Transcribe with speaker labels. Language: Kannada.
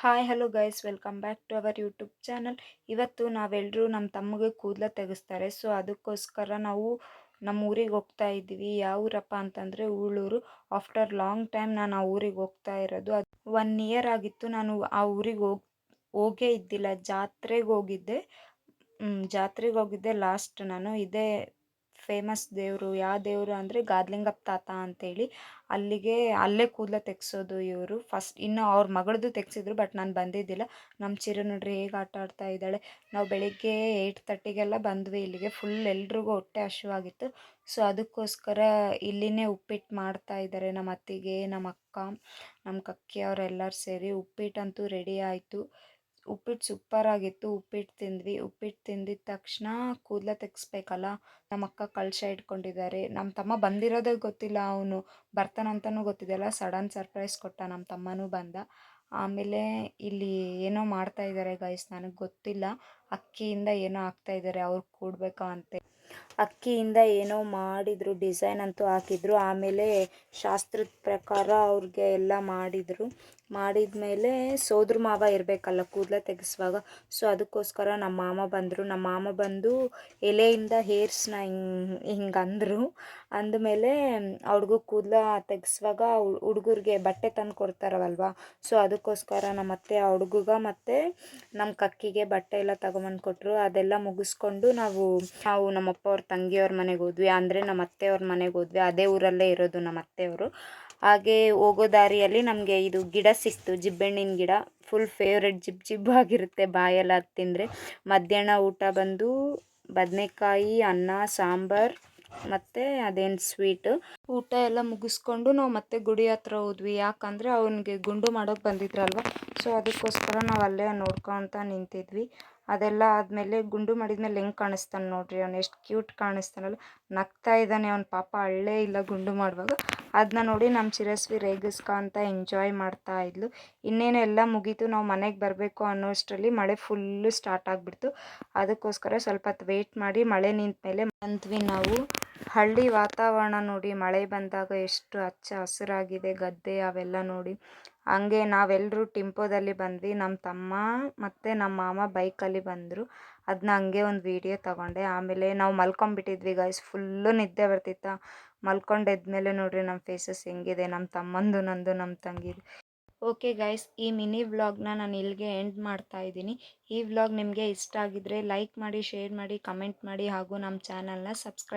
Speaker 1: Hi hello guys welcome back to our YouTube channel. ಇವತ್ತು ನಾವೆಲ್ಲರೂ ನಮ್ಮ ತಮ್ಮಗೆ ಕೂದಲ ತೆಗೆಸ್ತಾರೆ. ಸೊ ಅದಕ್ಕೋಸ್ಕರ ನಾವು ನಮ್ಮ ಊರಿಗೆ ಹೋಗ್ತಾ ಇದ್ದೀವಿ. ಯಾವ ಊರಪ್ಪ ಅಂತಂದರೆ ಉಳೂರು. ಆಫ್ಟರ್ ಲಾಂಗ್ ಟೈಮ್ ನಾನು ಆ ಊರಿಗೆ ಹೋಗ್ತಾ ಇರೋದು. ಅದು 1 ಇಯರ್ ಆಗಿತ್ತು ನಾನು ಆ ಊರಿಗೆ ಹೋಗೇ ಇದ್ದಿಲ್ಲ. ಜಾತ್ರೆಗೆ ಹೋಗಿದ್ದೆ ಲಾಸ್ಟ್. ನಾನು ಇದೇ ಫೇಮಸ್ ದೇವರು. ಯಾವ ದೇವರು ಅಂದರೆ ಗಾದ್ಲಿಂಗಪ್ಪ ತಾತ ಅಂತೇಳಿ. ಅಲ್ಲೇ ಕೂದಲ ತೆಗ್ಸೋದು ಇವರು. ಫಸ್ಟ್ ಇನ್ನು ಅವ್ರ ಮಗಳದ್ದು ತೆಗ್ಸಿದ್ರು, ಬಟ್ ನಾನು ಬಂದಿದ್ದಿಲ್ಲ. ನಮ್ಮ ಚಿರು ನೋಡ್ರಿ ಹೇಗೆ ಆಟ ಆಡ್ತಾ ಇದ್ದಾಳೆ. ನಾವು ಬೆಳಿಗ್ಗೆ 8:30ಗೆಲ್ಲ ಬಂದ್ವಿ ಇಲ್ಲಿಗೆ. ಫುಲ್ ಎಲ್ರಿಗೂ ಹೊಟ್ಟೆ ಹಸಿವಾಗಿತ್ತು. ಸೊ ಅದಕ್ಕೋಸ್ಕರ ಇಲ್ಲಿನೇ ಉಪ್ಪಿಟ್ಟು ಮಾಡ್ತಾ ಇದ್ದಾರೆ ನಮ್ಮ ಅತ್ತಿಗೆ, ನಮ್ಮ ಅಕ್ಕ, ನಮ್ಮ ಕಕ್ಕಿ ಅವರೆಲ್ಲರೂ ಸೇರಿ. ಉಪ್ಪಿಟ್ಟಂತೂ ರೆಡಿ ಆಯಿತು. ಉಪ್ಪಿಟ್ಟು ಸೂಪರಾಗಿತ್ತು. ಉಪ್ಪಿಟ್ಟು ತಿಂದ್ವಿ. ಉಪ್ಪಿಟ್ಟು ತಿಂದಿದ ತಕ್ಷಣ ಕೂದಲ ತೆಗೆಸ್ಬೇಕಲ್ಲ. ನಮ್ಮ ಅಕ್ಕ ಕಳಶ ಇಟ್ಕೊಂಡಿದ್ದಾರೆ. ನಮ್ಮ ತಮ್ಮ ಬಂದಿರೋದೇ ಗೊತ್ತಿಲ್ಲ, ಅವನು ಬರ್ತಾನಂತನೂ ಗೊತ್ತಿದೆಯಲ್ಲ. ಸಡನ್ ಸರ್ಪ್ರೈಸ್ ಕೊಟ್ಟ. ನಮ್ಮ ತಮ್ಮನೂ ಬಂದ. ಆಮೇಲೆ ಇಲ್ಲಿ ಏನೋ ಮಾಡ್ತಾ ಇದ್ದಾರೆ ಗೈಸ್, ನನಗೆ ಗೊತ್ತಿಲ್ಲ. ಅಕ್ಕಿಯಿಂದ ಏನೋ ಹಾಕ್ತಾ ಇದ್ದಾರೆ, ಅವ್ರು ಕೂಡಬೇಕ ಅಂತೆ. ಅಕ್ಕಿಯಿಂದ ಏನೋ ಮಾಡಿದರು, ಡಿಸೈನ್ ಅಂತೂ ಹಾಕಿದ್ರು. ಆಮೇಲೆ ಶಾಸ್ತ್ರದ ಪ್ರಕಾರ ಅವ್ರಿಗೆ ಎಲ್ಲ ಮಾಡಿದ್ಮೇಲೆ ಸೋದ್ರ ಮಾವ ಇರಬೇಕಲ್ಲ ಕೂದಲ ತೆಗೆಸುವಾಗ. ಸೊ ಅದಕ್ಕೋಸ್ಕರ ನಮ್ಮ ಮಾಮ ಬಂದರು. ನಮ್ಮ ಮಾಮ ಬಂದು ಎಲೆಯಿಂದ ಹೇರ್ಸ್ನ ಹಿಂಗೆ ಅಂದಮೇಲೆ ಹುಡುಗ ಕೂದಲ ತೆಗೆಸುವಾಗ ಹುಡುಗರಿಗೆ ಬಟ್ಟೆ ತಂದು ಕೊಡ್ತಾರವಲ್ವ. ಸೊ ಅದಕ್ಕೋಸ್ಕರ ನಮ್ಮ ಅತ್ತೆ ಆ ಹುಡುಗಗೆ ಮತ್ತು ನಮ್ಮ ಕಕ್ಕಿಗೆ ಬಟ್ಟೆ ಎಲ್ಲ ತಗೊಂಬಂದು ಕೊಟ್ಟರು. ಅದೆಲ್ಲ ಮುಗಿಸ್ಕೊಂಡು ನಾವು ನಮ್ಮಪ್ಪ ಅವ್ರ ತಂಗಿಯವ್ರ ಮನೆಗೆ ಹೋದ್ವಿ. ಅಂದರೆ ನಮ್ಮ ಅತ್ತೆಯವ್ರ ಮನೆಗೆ ಹೋದ್ವಿ. ಅದೇ ಊರಲ್ಲೇ ಇರೋದು ನಮ್ಮ ಅತ್ತೆಯವರು. ಹಾಗೆ ಹೋಗೋ ದಾರಿಯಲ್ಲಿ ನಮಗೆ ಇದು ಗಿಡ ಸಿಕ್ತು, ಜಿಬ್ಬೆಣ್ಣಿನ ಗಿಡ. ಫುಲ್ ಫೇವ್ರೆಟ್, ಜಿಬ್ಬಾಗಿರುತ್ತೆ ಬಾಯೆಲ್ಲ ತಿಂದರೆ. ಮಧ್ಯಾಹ್ನ ಊಟ ಬಂದು ಬದನೆಕಾಯಿ, ಅನ್ನ, ಸಾಂಬಾರು ಮತ್ತು ಅದೇನು ಸ್ವೀಟು. ಊಟ ಎಲ್ಲ ಮುಗಿಸ್ಕೊಂಡು ನಾವು ಮತ್ತೆ ಗುಡಿ ಹತ್ರ ಹೋದ್ವಿ. ಯಾಕಂದರೆ ಅವನಿಗೆ ಗುಂಡು ಮಾಡೋಕ್ಕೆ ಬಂದಿದ್ರಲ್ವ. ಸೊ ಅದಕ್ಕೋಸ್ಕರ ನಾವು ಅಲ್ಲೇ ನೋಡ್ಕೊತ ನಿಂತಿದ್ವಿ. ಅದೆಲ್ಲ ಆದಮೇಲೆ ಗುಂಡು ಮಾಡಿದ್ಮೇಲೆ ಹೆಂಗೆ ಕಾಣಿಸ್ತಾನೆ ನೋಡ್ರಿ, ಅವ್ನು ಎಷ್ಟು ಕ್ಯೂಟ್ ಕಾಣಿಸ್ತಾನಲ್ಲ. ನಗ್ತಾ ಇದ್ದಾನೆ ಅವ್ನು, ಪಾಪ ಅಳ್ಳೇ ಇಲ್ಲ ಗುಂಡು ಮಾಡುವಾಗ. ಅದನ್ನ ನೋಡಿ ನಮ್ಮ ಚಿರಸ್ವಿ ರೇಗಿಸ್ಕೊಂತ ಎಂಜಾಯ್ ಮಾಡ್ತಾ ಇದ್ಲು. ಇನ್ನೇನು ಎಲ್ಲ ಮುಗೀತು, ನಾವು ಮನೆಗೆ ಬರಬೇಕು ಅನ್ನೋಷ್ಟರಲ್ಲಿ ಮಳೆ ಫುಲ್ಲು ಸ್ಟಾರ್ಟ್ ಆಗಿಬಿಡ್ತು. ಅದಕ್ಕೋಸ್ಕರ ಸ್ವಲ್ಪ ಹೊತ್ತು ವೆಯ್ಟ್ ಮಾಡಿ ಮಳೆ ನಿಂತ ಮೇಲೆ ಬಂದ್ವಿ ನಾವು. ಹಳ್ಳಿ ವಾತಾವರಣ ನೋಡಿ, ಮಳೆ ಬಂದಾಗ ಎಷ್ಟು ಹಚ್ಚ ಹಸಿರಾಗಿದೆ ಗದ್ದೆ ಅವೆಲ್ಲ ನೋಡಿ. ಹಂಗೆ ನಾವೆಲ್ಲರೂ ಟಿಂಪೋದಲ್ಲಿ ಬಂದ್ವಿ. ನಮ್ಮ ತಮ್ಮ ಮತ್ತು ನಮ್ಮ ಮಾಮ ಬೈಕಲ್ಲಿ ಬಂದರು. ಅದನ್ನ ಹಂಗೆ ಒಂದು ವೀಡಿಯೋ ತಗೊಂಡೆ. ಆಮೇಲೆ ನಾವು ಮಲ್ಕೊಂಬಿಟ್ಟಿದ್ವಿ ಗೈಸ್, ಫುಲ್ಲು ನಿದ್ದೆ ಬರ್ತಿತ್ತು. ಮಲ್ಕೊಂಡೆದ್ಮೇಲೆ ನೋಡ್ರಿ ನಮ್ಮ ಫೇಸಸ್ ಹೆಂಗಿದೆ, ನಮ್ಮ ತಮ್ಮಂದು, ನಂದು, ನಮ್ಮ ತಂಗಿದು. ಓಕೆ ಗೈಸ್, ಈ ಮಿನಿ ವ್ಲಾಗ್ನ ನಾನು ಇಲ್ಲಿಗೆ ಎಂಡ್ ಮಾಡ್ತಾ ಇದ್ದೀನಿ. ಈ ವ್ಲಾಗ್ ನಿಮಗೆ ಇಷ್ಟ ಆಗಿದ್ರೆ ಲೈಕ್ ಮಾಡಿ, ಶೇರ್ ಮಾಡಿ, ಕಮೆಂಟ್ ಮಾಡಿ, ಹಾಗೂ ನಮ್ಮ ಚಾನಲ್ನ ಸಬ್ಸ್ಕ್ರೈಬ್